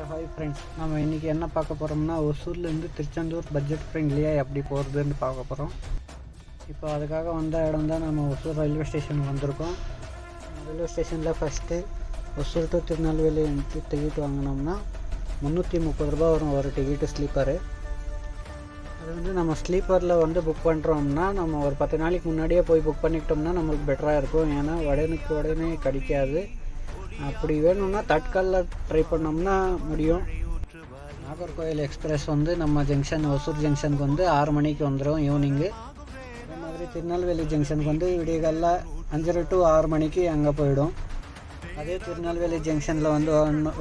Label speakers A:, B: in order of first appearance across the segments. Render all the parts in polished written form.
A: Hi friends, நம்ம இன்றைக்கி என்ன பார்க்க போகிறோம்னா ஒசூர்லேருந்து திருச்செந்தூர் பட்ஜெட் ஃப்ரெண்ட்லியாக எப்படி போகிறதுன்னு பார்க்க போகிறோம். இப்போ அதுக்காக வந்த இடம் தான் நம்ம ஒசூர் ரயில்வே ஸ்டேஷனுக்கு வந்திருக்கோம். ரயில்வே ஸ்டேஷனில் first Hosur to Tirunelveli ticket வாங்கினோம்னா 330 ரூபா வரும் ஒரு டிக்கெட்டு ஸ்லீப்பரு. அது வந்து நம்ம ஸ்லீப்பரில் வந்து புக் பண்ணுறோம்னா நம்ம ஒரு 10 நாளைக்கு முன்னாடியே போய் புக் பண்ணிக்கிட்டோம்னா நம்மளுக்கு பெட்டராக இருக்கும். ஏன்னா உடனே கிடைக்காது. அப்படி வேணும்னா தட்காலில் ட்ரை பண்ணோம்னா முடியும். நாகர்கோவில் எக்ஸ்பிரஸ் வந்து நம்ம ஒசூர் ஜங்ஷனுக்கு வந்து 6 மணிக்கு வந்துடும் ஈவினிங்கு. அதே மாதிரி திருநெல்வேலி ஜங்ஷனுக்கு வந்து விடியகாலில் 5:30 to 6 மணிக்கு அங்கே போயிடும். அதே திருநெல்வேலி ஜங்ஷனில் வந்து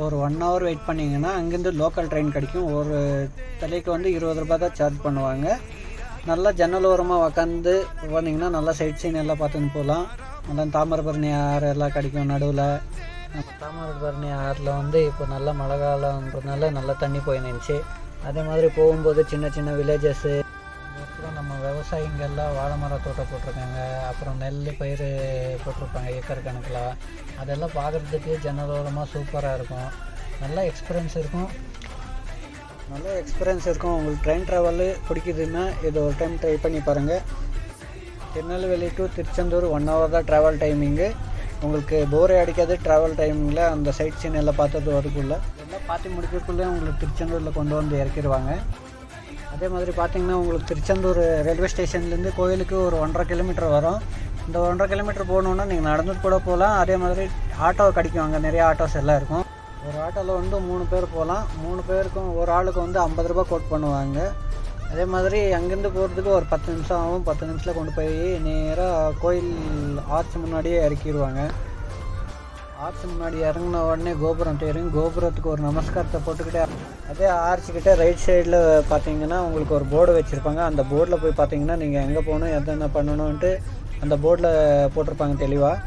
A: ஒரு 1 hour வெயிட் பண்ணிங்கன்னா அங்கேருந்து லோக்கல் ட்ரெயின் கிடைக்கும். ஒரு தலைக்கு வந்து 20 ரூபா தான் சார்ஜ் பண்ணுவாங்க. நல்லா ஜன்னல் ஓரமாக உக்காந்து போனீங்கன்னா நல்லா சைட் சீன் எல்லாம் பார்த்துன்னு போகலாம். நல்லா தாமிரபரணி ஆறு எல்லாம் கிடைக்கும். நடுவில் நம்ம தாமிரபரணி ஆறில் வந்து இப்போ நல்ல மழை காலன்றதுனால நல்லா தண்ணி போய் நின்றுச்சு. அதே மாதிரி போகும்போது சின்ன சின்ன வில்லேஜஸ்ஸு, அப்புறம் நம்ம விவசாயிங்கெல்லாம் வாழை மர தோட்டம் போட்டிருக்காங்க. அப்புறம் நெல் பயிர் போட்டிருப்பாங்க ஏக்கர் கணக்கில். அதெல்லாம் பார்க்குறதுக்கு ஜன்னலோரமாக சூப்பராக இருக்கும். நல்ல எக்ஸ்பீரியன்ஸ் இருக்கும். உங்களுக்கு ட்ரெயின் ட்ராவலு பிடிக்குதுன்னா இது ஒரு டைம் ட்ரை பண்ணி பாருங்கள். திருநெல்வேலி டு திருச்செந்தூர் 1 hour தான் ட்ராவல் டைமிங்கு. உங்களுக்கு போரே அடிக்காது. ட்ராவல் டைமில் அந்த சைட் சீன் எல்லாம் பார்த்தது வரக்குள்ளே எல்லாம் பார்த்து முடிக்கிறதுக்குள்ளே உங்களுக்கு திருச்செந்தூரில் கொண்டு வந்து இறக்கிடுவாங்க. அதே மாதிரி பார்த்திங்கன்னா உங்களுக்கு திருச்செந்தூர் ரயில்வே ஸ்டேஷன்லேருந்து கோயிலுக்கு ஒரு 1.5 கிலோமீட்டர் வரும். இந்த 1.5 கிலோமீட்டர் போகணுன்னா நீங்கள் நடந்துட்டு கூட போகலாம். அதே மாதிரி ஆட்டோ கிடைக்கும். அங்கே நிறைய ஆட்டோஸ் எல்லாம் இருக்கும். ஒரு ஆட்டோவில் வந்து 3 பேர் போகலாம். 3 பேருக்கும் ஒரு ஆளுக்கு வந்து 50 ரூபா கோட் பண்ணுவாங்க. அதே மாதிரி அங்கேருந்து போகிறதுக்கு ஒரு 10 நிமிஷம் ஆகும். 10 நிமிஷத்தில் கொண்டு போய் நேராக கோயில் ஆர்ச் முன்னாடியே இறக்கிடுவாங்க. ஆர்ச் முன்னாடி இறங்கின உடனே கோபுரம் தெரியும். கோபுரத்துக்கு ஒரு நமஸ்காரத்தை போட்டுக்கிட்டே அதே ஆர்ச்சுக்கிட்ட ரைட் சைடில் பார்த்தீங்கன்னா உங்களுக்கு ஒரு போர்டு வச்சுருப்பாங்க. அந்த போர்டில் போய் பார்த்தீங்கன்னா நீங்கள் எங்கே போகணும் என்னென்ன பண்ணணுன்ட்டு அந்த போர்டில் போட்டிருப்பாங்க தெளிவாக.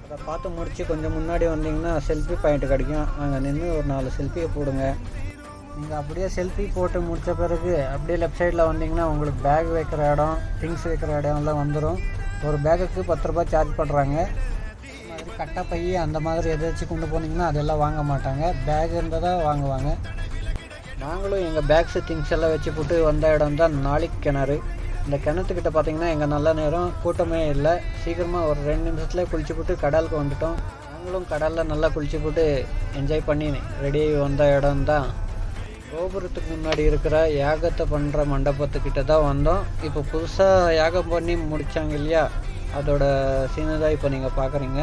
A: அதை பார்த்து முடித்து கொஞ்சம் முன்னாடி வந்தீங்கன்னா செல்ஃபி பாயிண்ட் கிடைக்கும். அங்கே நின்று ஒரு 4 செல்ஃபியை போடுங்க. நீங்கள் அப்படியே செல்ஃபி போட்டு முடித்த பிறகு அப்படியே லெஃப்ட் சைடில் வந்தீங்கன்னா உங்களுக்கு பேக் வைக்கிற இடம், திங்ஸ் வைக்கிற இடம்லாம் வந்துடும். ஒரு பேக்குக்கு 10 ரூபா சார்ஜ் பண்ணுறாங்க. அது மாதிரி கட்டை பை அந்த மாதிரி எதாச்சும் கொண்டு போனீங்கன்னா அதெல்லாம் வாங்க மாட்டாங்க. பேக் இருந்தால் தான் வாங்குவாங்க. நாங்களும் எங்கள் பேக்ஸு திங்ஸ் எல்லாம் வச்சு போட்டு வந்த இடம் தான் நாளைக்கு கிணறு. இந்த கிணத்துக்கிட்ட பார்த்தீங்கன்னா எங்கள் நல்ல நேரம் கூட்டமே இல்லை. சீக்கிரமாக ஒரு 2 நிமிஷத்தில் குளிச்சு போட்டு கடலுக்கு வந்துட்டோம். நாங்களும் கடலில் நல்லா குளிச்சு போட்டு என்ஜாய் பண்ணி ரெடி வந்த இடம் தான் கோபுரத்துக்கு முன்னாடி இருக்கிற யாகத்தை பண்ணுற மண்டபத்துக்கிட்ட தான் வந்தோம். இப்போ புதுசாக யாகம் பண்ணி முடித்தாங்க இல்லையா, அதோட சீனை தான் இப்போ நீங்கள் பார்க்குறீங்க.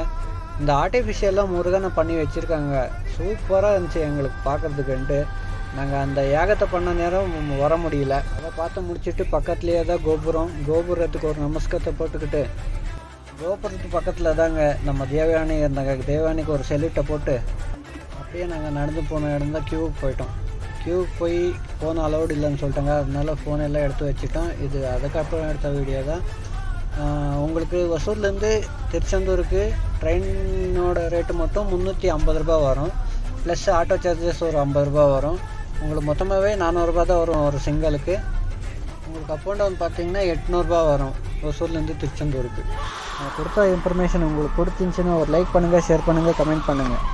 A: இந்த ஆர்டிஃபிஷியலாக முருகனை பண்ணி வச்சுருக்காங்க. சூப்பராக இருந்துச்சு எங்களுக்கு பார்க்குறதுக்குன்ட்டு. நாங்கள் அந்த யாகத்தை பண்ண நேரம் வர முடியல. அதை பார்த்து முடிச்சுட்டு பக்கத்துலேயே தான் கோபுரத்துக்கு ஒரு நமஸ்காரத்தை போட்டுக்கிட்டு கோபுரத்துக்கு பக்கத்தில் தாங்க நம்ம தேவயானி இருந்தாங்க. தேவயானிக்கு ஒரு செல்யூட்டை போட்டு அப்படியே நாங்கள் நடந்து போன இடம் தான் கியூவுக்கு போயிட்டோம். கியூவுக்கு போய் ஃபோன் அலௌடு இல்லைன்னு சொல்லிட்டாங்க. அதனால ஃபோன் எல்லாம் எடுத்து வச்சுட்டோம். இது அதுக்கப்புறம் எடுத்த வீடியோ தான். உங்களுக்கு ஒசூர்லேருந்து திருச்செந்தூருக்கு ட்ரெயினோட ரேட்டு மட்டும் 350 ரூபா வரும். ப்ளஸ் ஆட்டோ சார்ஜஸ் ஒரு 50 ரூபா வரும். உங்களுக்கு மொத்தமாகவே 400 ரூபா தான் வரும் ஒரு சிங்கிளுக்கு. உங்களுக்கு அப் அண்ட் டவுன் பார்த்தீங்கன்னா 800 ரூபா வரும் ஒசூர்லேருந்து திருச்செந்தூருக்கு. கொடுத்த இன்ஃபர்மேஷன் உங்களுக்கு பிடிச்சிருந்துச்சின்னா ஒரு லைக் பண்ணுங்கள், ஷேர் பண்ணுங்கள், கமெண்ட் பண்ணுங்கள்.